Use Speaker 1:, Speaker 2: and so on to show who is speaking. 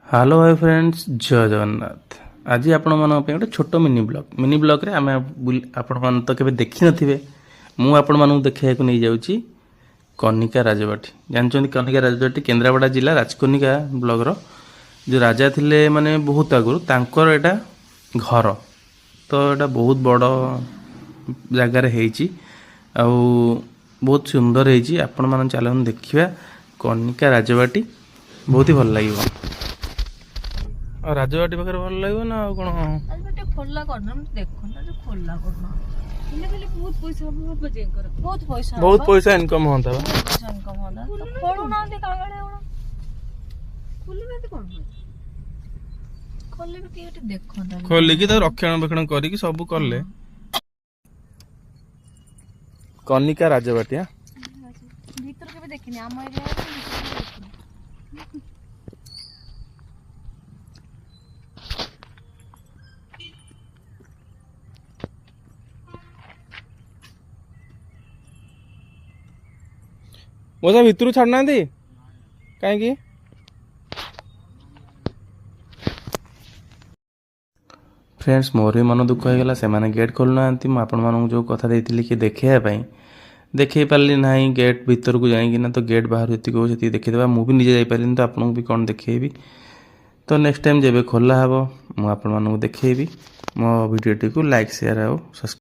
Speaker 1: Hello hi friends जय जगन्नाथ। आज आपण मान गोटे छोट मिनी ब्लॉग रे आमे आपण मान तो केबे देखि नथिबे मु आपण मानू देखिया नहीं जाउची कनिका राजबाटी। जानछन कनिका राजबाटी केन्द्रापड़ा जिला राजकनिका ब्लॉग रो जो राजा थिले माने बहुत आगुर तांकर एटा घर तो एटा बहुत बड़ जगार हेची आ बहुत सुंदर हेची। आपण मान चलन देखिबा कनिका राजबाटी बहुत ही भल लागिबो। और राजबाटी पाखे भल लगे ना कौन
Speaker 2: राजबाटी खोला करना देखो ना जो खोला करना इने खाली बहुत पैसा हम बजेंकर बहुत पैसा
Speaker 1: इनकम होता बा
Speaker 2: पैसा इनकम होता तो खोलू ना दे कागड़े ओना खोली में तो कोन खोले भी केटे देखो ना
Speaker 1: खोल की तो रक्षण बक्षण करी सब करले कनिका राजबाटी। हां
Speaker 2: भीतर के भी देखिनी हम एरिया
Speaker 1: मोसा भितर छाड़ना कहीं फ्रेंड्स मोर भी मन दुख होगा से गेट खोलुना मुझे जो कथा देती कि देखापी देखे पारे ना गेट भीतर को जाइना तो गेट बाहर जी देखीदे मुझे निजे जापारे तो आपको भी कौन देखेबी तो नेक्स्ट टाइम जब खोला हे मुझे देखेबी मो वीडियो टी को लाइक शेयर और सब्सक्राइब।